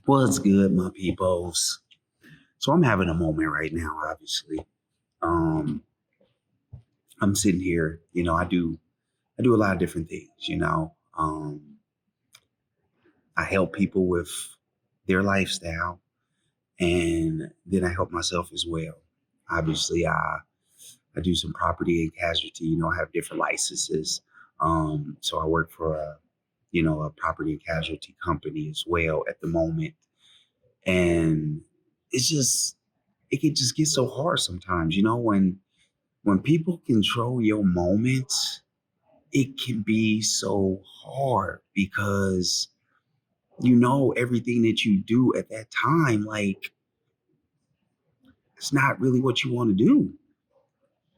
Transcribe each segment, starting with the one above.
Well, it's good, my peoples. So I'm having a moment right now, obviously. Um, I'm sitting here, I do a lot of different things, I help people with their lifestyle and then I help myself as well. Obviously, I do some property and casualty, I have different licenses. So I work for a property and casualty company as well at the moment. And it's just it can just get so hard sometimes, when people control your moments, it can be so hard because everything that you do at that time, like it's not really what you want to do.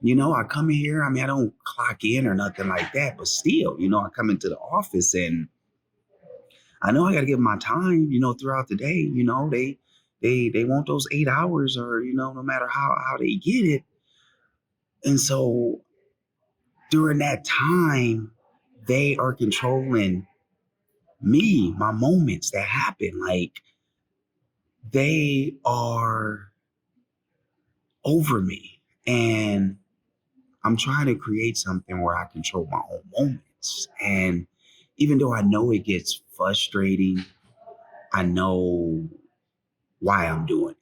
I come in here, I mean, I don't clock in or nothing like that, but still, I come into the office and I know I got to give my time, throughout the day. They want those 8 hours, or no matter how they get it. And so during that time, they are controlling me, my moments that happen. Like they are over me. And I'm trying to create something where I control my own moments. And even though I know it gets frustrating, I know why I'm doing it.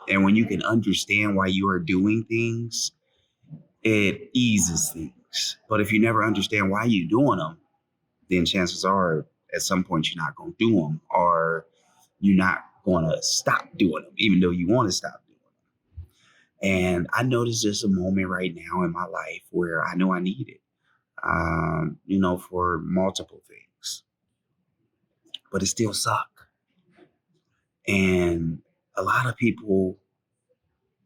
And when you can understand why you are doing things, it eases things. But if you never understand why you're doing them, then chances are at some point you're not going to do them, or you're not going to stop doing them, even though you want to stop doing them. And I noticed there's a moment right now in my life where I know I need it, for multiple things, but it still suck. And a lot of people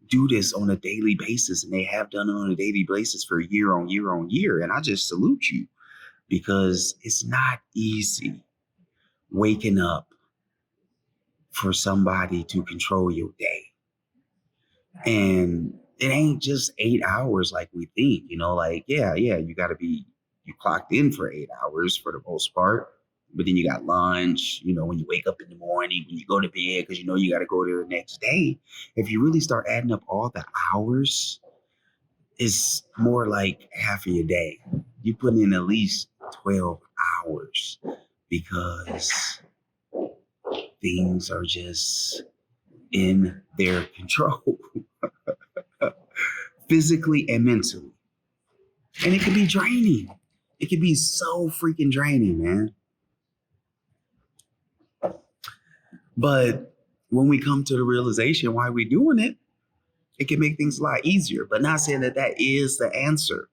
do this on a daily basis, and they have done it on a daily basis for year on year on year. And I just salute you because it's not easy waking up for somebody to control your day. And it ain't just 8 hours like we think, like, yeah, you clocked in for 8 hours for the most part. But then you got lunch, when you wake up in the morning, when you go to bed, because you got to go there the next day. If you really start adding up all the hours, it's more like half of your day. You put in at least 12 hours because things are just in their control, physically and mentally. And it can be draining. It can be so freaking draining, man. But when we come to the realization why we're doing it, it can make things a lot easier. But not saying that that is the answer.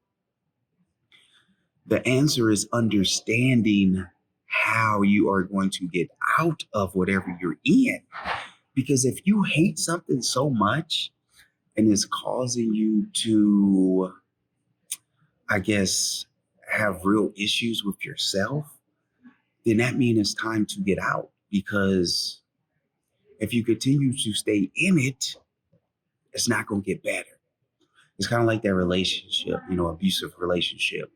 The answer is understanding how you are going to get out of whatever you're in. Because if you hate something so much and it's causing you to, I guess, have real issues with yourself, then that means it's time to get out. Because if you continue to stay in it, it's not going to get better. It's kind of like that relationship, abusive relationship.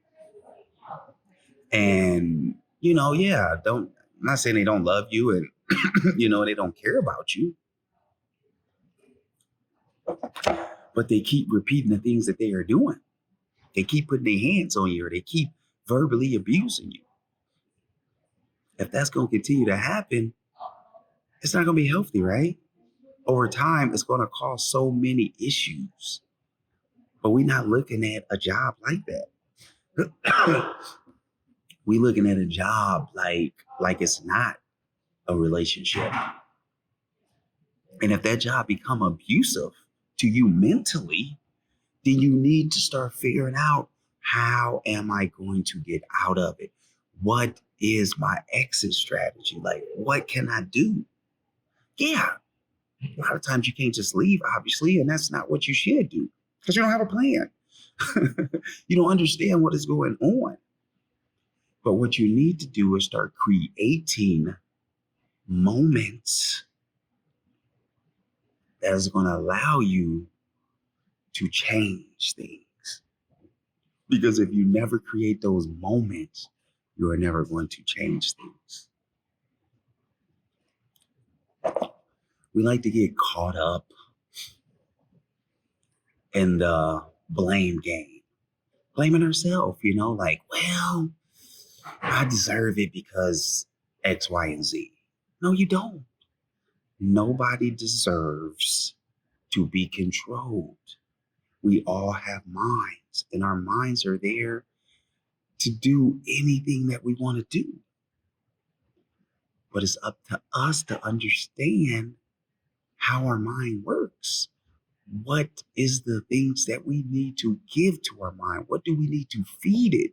And, yeah, I'm not saying they don't love you and, they don't care about you, but they keep repeating the things that they are doing. They keep putting their hands on you, or they keep verbally abusing you. If that's going to continue to happen, it's not going to be healthy, right? Over time, it's going to cause so many issues. But we're not looking at a job like that. We looking at a job like it's not a relationship. And if that job become abusive to you mentally, then you need to start figuring out, how am I going to get out of it? What is my exit strategy? Like, what can I do? Yeah, a lot of times you can't just leave, obviously, and that's not what you should do because you don't have a plan. You don't understand what is going on. But what you need to do is start creating moments that is going to allow you to change things. Because if you never create those moments, you are never going to change things. We like to get caught up in the blame game, blaming ourselves, like, well, I deserve it because X, Y, and Z. No, you don't. Nobody deserves to be controlled. We all have minds, and our minds are there to do anything that we want to do. But it's up to us to understand how our mind works. What is the things that we need to give to our mind? What do we need to feed it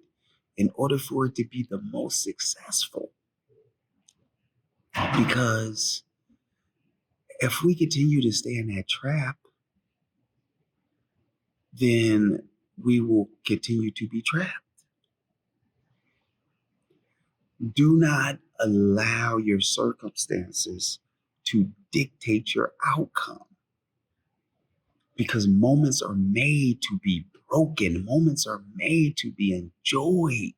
in order for it to be the most successful? Because if we continue to stay in that trap, then we will continue to be trapped. Do not allow your circumstances to dictate your outcome, because moments are made to be broken. Moments are made to be enjoyed.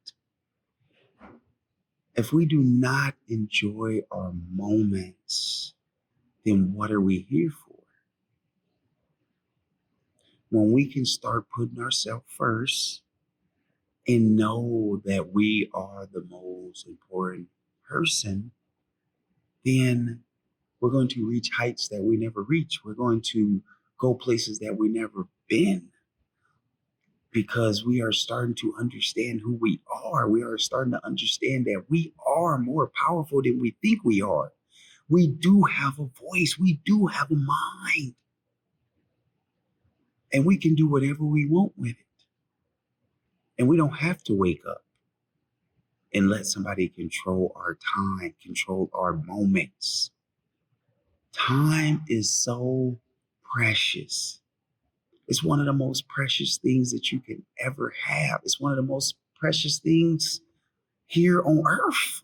If we do not enjoy our moments, then what are we here for? When we can start putting ourselves first and know that we are the most important person, then we're going to reach heights that we never reach. We're going to go places that we never been, because we are starting to understand who we are. We are starting to understand that we are more powerful than we think we are. We do have a voice. We do have a mind. And we can do whatever we want with it. And we don't have to wake up and let somebody control our time, control our moments. Time is so precious. It's one of the most precious things that you can ever have. It's one of the most precious things here on earth.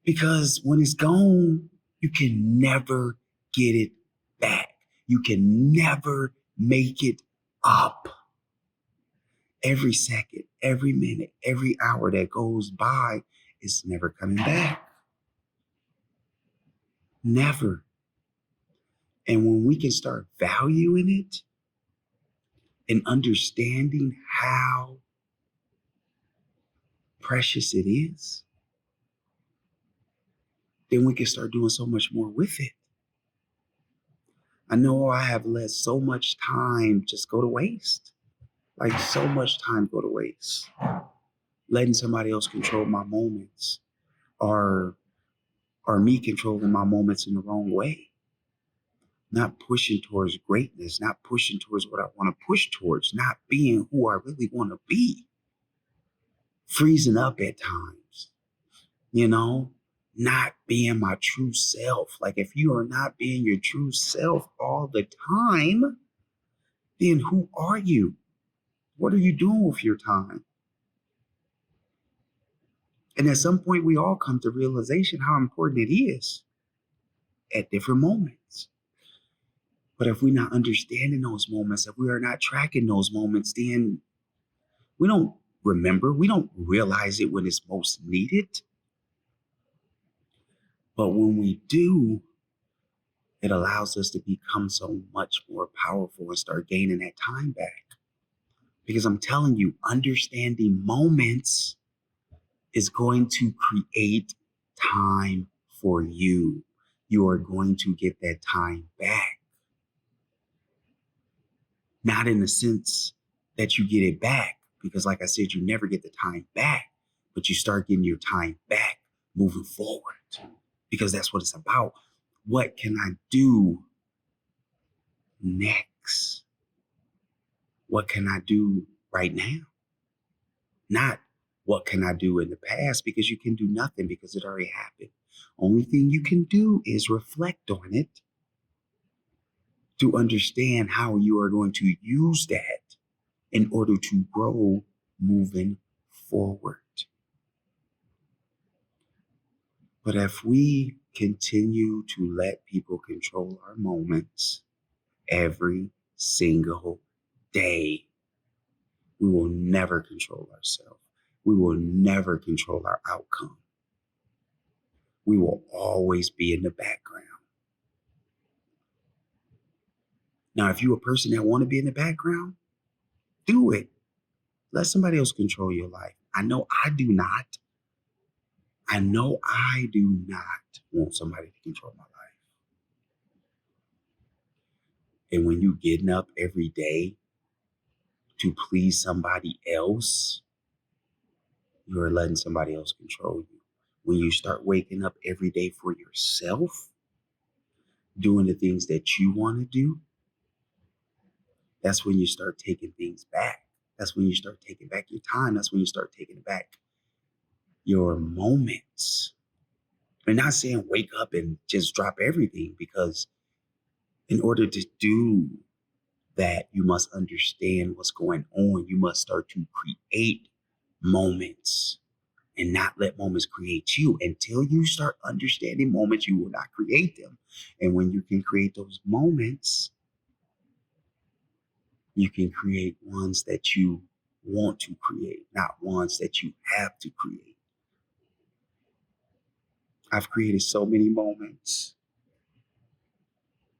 Because when it's gone, you can never get it back. You can never make it up. Every second, every minute, every hour that goes by is never coming back. Never. And when we can start valuing it and understanding how precious it is, then we can start doing so much more with it. I know I have let so much time just go to waste. So much time go to waste. Letting somebody else control my moments, or me controlling my moments in the wrong way. Not pushing towards greatness, not pushing towards what I want to push towards, not being who I really want to be. Freezing up at times, not being my true self. If you are not being your true self all the time, then who are you? What are you doing with your time? And at some point, we all come to realization how important it is at different moments. But if we're not understanding those moments, if we are not tracking those moments, then we don't remember, we don't realize it when it's most needed. But when we do, it allows us to become so much more powerful and start gaining that time back. Because I'm telling you, understanding moments is going to create time for you. You are going to get that time back. Not in the sense that you get it back, because like I said, you never get the time back, but you start getting your time back moving forward, because that's what it's about. What can I do next? What can I do right now? Not what can I do in the past, because you can do nothing because it already happened. Only thing you can do is reflect on it to understand how you are going to use that in order to grow moving forward. But if we continue to let people control our moments every single day, we will never control ourselves. We will never control our outcome. We will always be in the background. Now, if you're a person that want to be in the background, do it. Let somebody else control your life. I know I do not. I know I do not want somebody to control my life. And when you getting up every day to please somebody else, you are letting somebody else control you. When you start waking up every day for yourself, doing the things that you want to do, that's when you start taking things back. That's when you start taking back your time. That's when you start taking back your moments. I'm not saying wake up and just drop everything, because in order to do that, you must understand what's going on. You must start to create moments and not let moments create you. Until you start understanding moments, you will not create them. And when you can create those moments, you can create ones that you want to create, not ones that you have to create. I've created so many moments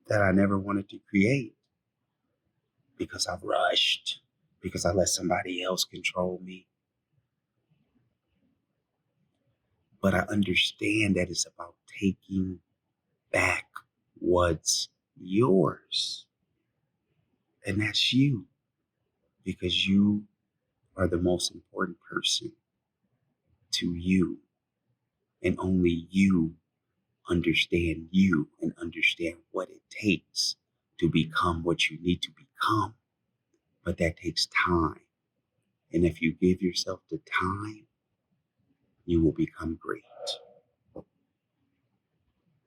that I never wanted to create because I've rushed, because I let somebody else control me. But I understand that it's about taking back what's yours. And that's you, because you are the most important person to you. And only you understand you and understand what it takes to become what you need to become. But that takes time. And if you give yourself the time, you will become great.